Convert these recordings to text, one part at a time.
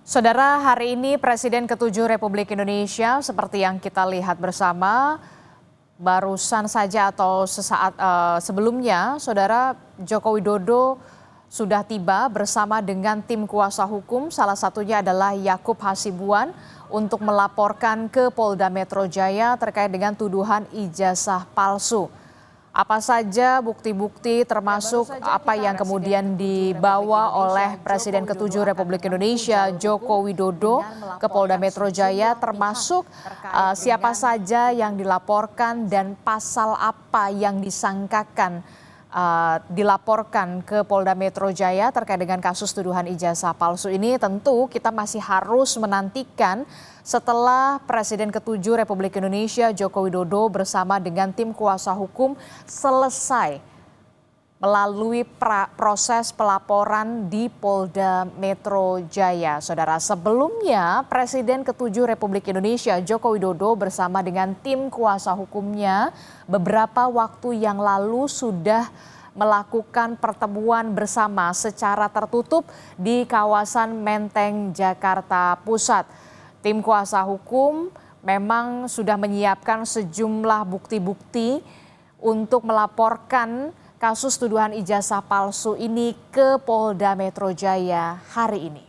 Saudara, hari ini Presiden ke-7 Republik Indonesia seperti yang kita lihat bersama barusan saja atau sesaat sebelumnya, Saudara Joko Widodo sudah tiba bersama dengan tim kuasa hukum, salah satunya adalah Yakub Hasibuan untuk melaporkan ke Polda Metro Jaya terkait dengan tuduhan ijazah palsu. Apa saja bukti-bukti termasuk apa yang kemudian dibawa oleh Presiden ke-7 Republik Indonesia Joko Widodo ke Polda Metro Jaya termasuk siapa saja yang dilaporkan dan pasal apa yang disangkakan dilaporkan ke Polda Metro Jaya terkait dengan kasus tuduhan ijazah palsu ini. Tentu kita masih harus menantikan setelah Presiden ke-7 Republik Indonesia Joko Widodo bersama dengan tim kuasa hukum selesai melalui proses pelaporan di Polda Metro Jaya. Saudara, sebelumnya Presiden ke-7 Republik Indonesia Joko Widodo bersama dengan tim kuasa hukumnya beberapa waktu yang lalu sudah melakukan pertemuan bersama secara tertutup di kawasan Menteng, Jakarta Pusat. Tim kuasa hukum memang sudah menyiapkan sejumlah bukti-bukti untuk melaporkan kasus tuduhan ijazah palsu ini ke Polda Metro Jaya hari ini.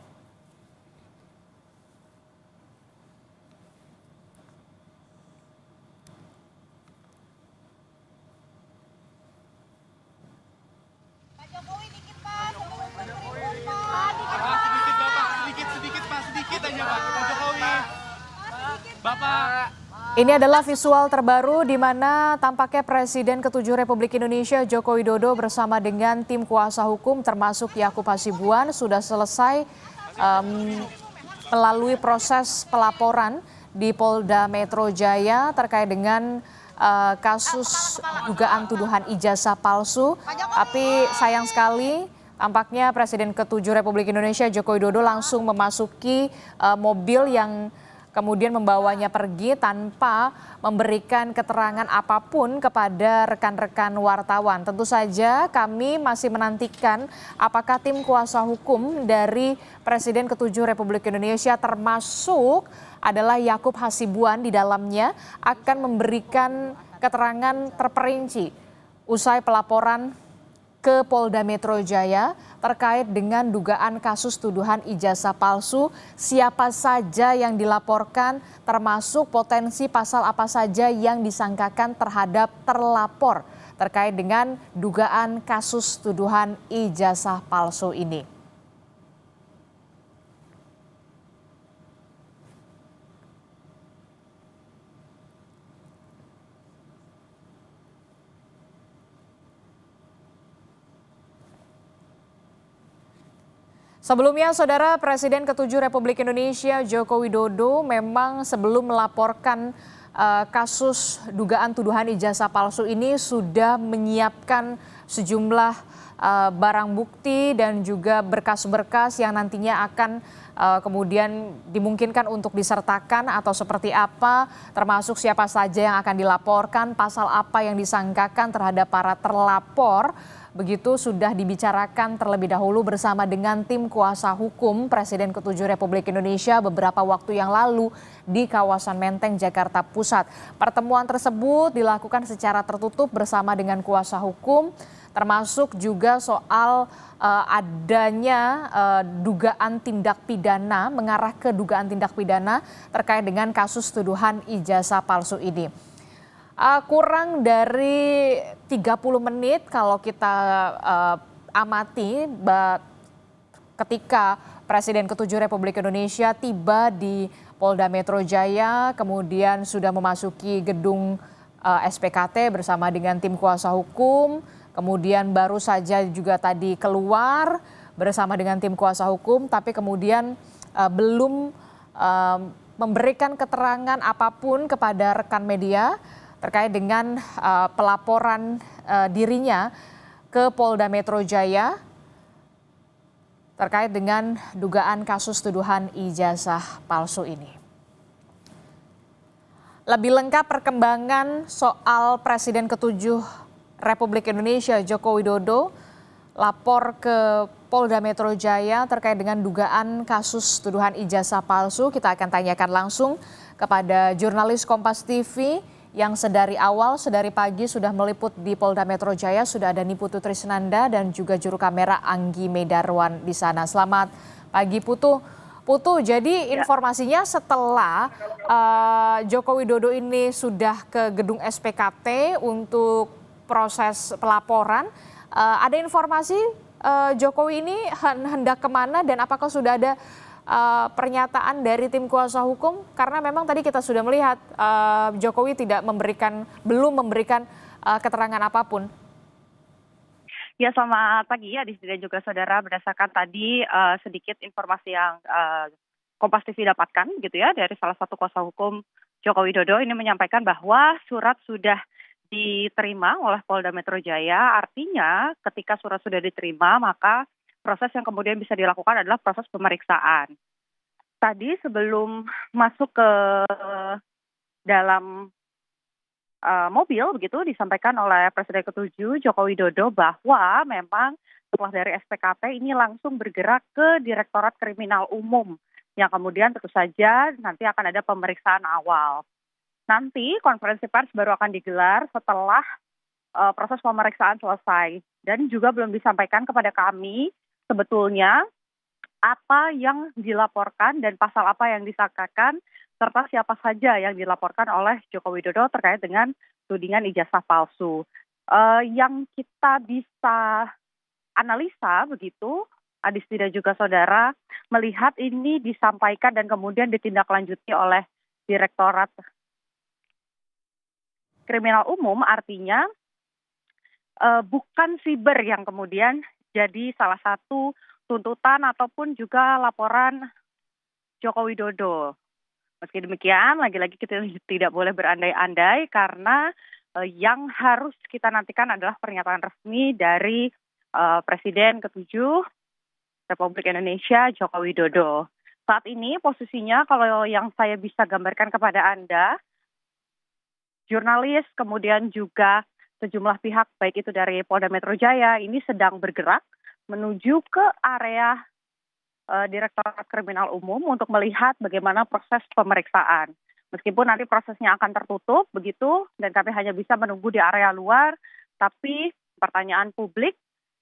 Pak Jokowi dikit Pak, sebelum menteri Pak. Sedikit Pak, sedikit aja Pak Jokowi. Bapak. Ini adalah visual terbaru di mana tampaknya Presiden ke-7 Republik Indonesia Joko Widodo bersama dengan tim kuasa hukum termasuk Yakub Hasibuan sudah selesai melalui proses pelaporan di Polda Metro Jaya terkait dengan kasus dugaan tuduhan ijazah palsu. Tapi sayang sekali tampaknya Presiden ke-7 Republik Indonesia Joko Widodo langsung memasuki mobil yang kemudian membawanya pergi tanpa memberikan keterangan apapun kepada rekan-rekan wartawan. Tentu saja kami masih menantikan apakah tim kuasa hukum dari Presiden ke-7 Republik Indonesia termasuk adalah Yakub Hasibuan di dalamnya akan memberikan keterangan terperinci usai pelaporan ke Polda Metro Jaya terkait dengan dugaan kasus tuduhan ijazah palsu, siapa saja yang dilaporkan termasuk potensi pasal apa saja yang disangkakan terhadap terlapor terkait dengan dugaan kasus tuduhan ijazah palsu ini. Sebelumnya, Saudara, Presiden ke-7 Republik Indonesia Joko Widodo memang sebelum melaporkan kasus dugaan tuduhan ijazah palsu ini sudah menyiapkan sejumlah barang bukti dan juga berkas-berkas yang nantinya akan kemudian dimungkinkan untuk disertakan atau seperti apa, termasuk siapa saja yang akan dilaporkan, pasal apa yang disangkakan terhadap para terlapor. Begitu sudah dibicarakan terlebih dahulu bersama dengan tim kuasa hukum Presiden ke-7 Republik Indonesia beberapa waktu yang lalu di kawasan Menteng, Jakarta Pusat. Pertemuan tersebut dilakukan secara tertutup bersama dengan kuasa hukum, termasuk juga soal adanya dugaan tindak pidana, mengarah ke dugaan tindak pidana terkait dengan kasus tuduhan ijazah palsu ini. Kurang dari 30 menit kalau kita amati ketika Presiden ke-7 Republik Indonesia tiba di Polda Metro Jaya, kemudian sudah memasuki gedung SPKT bersama dengan tim kuasa hukum, kemudian baru saja juga tadi keluar bersama dengan tim kuasa hukum, tapi kemudian belum memberikan keterangan apapun kepada rekan media terkait dengan pelaporan dirinya ke Polda Metro Jaya terkait dengan dugaan kasus tuduhan ijazah palsu ini. Lebih lengkap perkembangan soal Presiden ke-7 Republik Indonesia Joko Widodo lapor ke Polda Metro Jaya terkait dengan dugaan kasus tuduhan ijazah palsu. Kita akan tanyakan langsung kepada jurnalis Kompas TV yang sedari pagi sudah meliput di Polda Metro Jaya. Sudah ada Niputu Trisnanda dan juga juru kamera Anggi Medarwan di sana. Selamat pagi Putu. Putu, jadi informasinya setelah Joko Widodo ini sudah ke gedung SPKT untuk proses pelaporan, ada informasi Jokowi ini hendak kemana dan apakah sudah ada pernyataan dari tim kuasa hukum? Karena memang tadi kita sudah melihat Jokowi belum memberikan keterangan apapun. Ya, selamat pagi ya dan juga saudara. Berdasarkan tadi sedikit informasi yang Kompas TV dapatkan gitu ya dari salah satu kuasa hukum Joko Widodo ini menyampaikan bahwa surat sudah diterima oleh Polda Metro Jaya. Artinya ketika surat sudah diterima maka proses yang kemudian bisa dilakukan adalah proses pemeriksaan. Tadi sebelum masuk ke dalam mobil begitu disampaikan oleh Presiden ke-7 Joko Widodo bahwa memang setelah dari SPKT ini langsung bergerak ke Direktorat Kriminal Umum yang kemudian tentu saja nanti akan ada pemeriksaan awal. Nanti konferensi pers baru akan digelar setelah proses pemeriksaan selesai. Dan juga belum disampaikan kepada kami sebetulnya apa yang dilaporkan dan pasal apa yang disangkakan serta siapa saja yang dilaporkan oleh Joko Widodo terkait dengan tudingan ijazah palsu. Yang kita bisa analisa begitu, Adisti dan juga saudara, melihat ini disampaikan dan kemudian ditindaklanjuti oleh Direktorat Kriminal Umum, artinya bukan siber yang kemudian jadi salah satu tuntutan ataupun juga laporan Joko Widodo. Meski demikian, lagi-lagi kita tidak boleh berandai-andai karena yang harus kita nantikan adalah pernyataan resmi dari Presiden ke-7 Republik Indonesia Joko Widodo. Saat ini posisinya kalau yang saya bisa gambarkan kepada Anda, jurnalis, kemudian juga sejumlah pihak, baik itu dari Polda Metro Jaya, ini sedang bergerak menuju ke area Direktorat Kriminal Umum untuk melihat bagaimana proses pemeriksaan. Meskipun nanti prosesnya akan tertutup, begitu, dan kami hanya bisa menunggu di area luar, tapi pertanyaan publik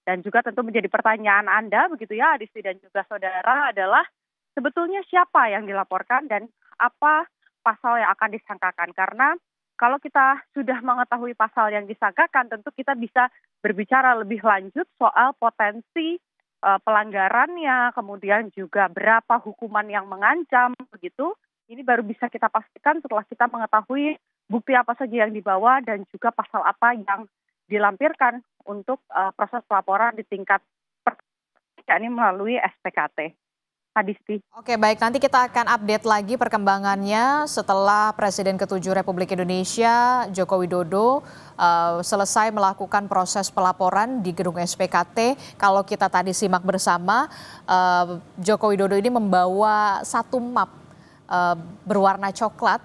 dan juga tentu menjadi pertanyaan Anda, begitu ya, Adisti dan juga saudara, adalah sebetulnya siapa yang dilaporkan dan apa pasal yang akan disangkakan. Karena kalau kita sudah mengetahui pasal yang disangkakan, tentu kita bisa berbicara lebih lanjut soal potensi pelanggarannya, kemudian juga berapa hukuman yang mengancam, begitu. Ini baru bisa kita pastikan setelah kita mengetahui bukti apa saja yang dibawa dan juga pasal apa yang dilampirkan untuk proses pelaporan di tingkat ini melalui SPKT. Adisti. Oke, baik, nanti kita akan update lagi perkembangannya setelah Presiden ke-7 Republik Indonesia Joko Widodo selesai melakukan proses pelaporan di gedung SPKT. Kalau kita tadi simak bersama, Joko Widodo ini membawa satu map berwarna coklat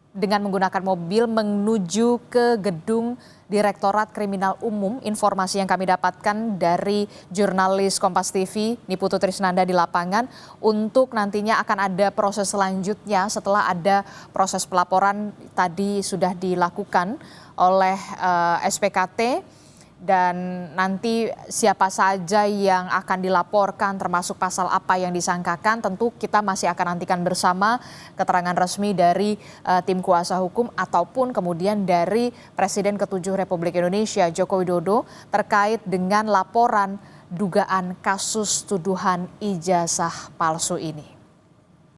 dengan menggunakan mobil menuju ke gedung Direktorat Kriminal Umum. Informasi yang kami dapatkan dari jurnalis Kompas TV Niputu Trisnanda di lapangan, untuk nantinya akan ada proses selanjutnya setelah ada proses pelaporan tadi sudah dilakukan oleh SPKT. Dan nanti siapa saja yang akan dilaporkan termasuk pasal apa yang disangkakan, tentu kita masih akan nantikan bersama keterangan resmi dari tim kuasa hukum ataupun kemudian dari Presiden ke-7 Republik Indonesia Joko Widodo terkait dengan laporan dugaan kasus tuduhan ijazah palsu ini.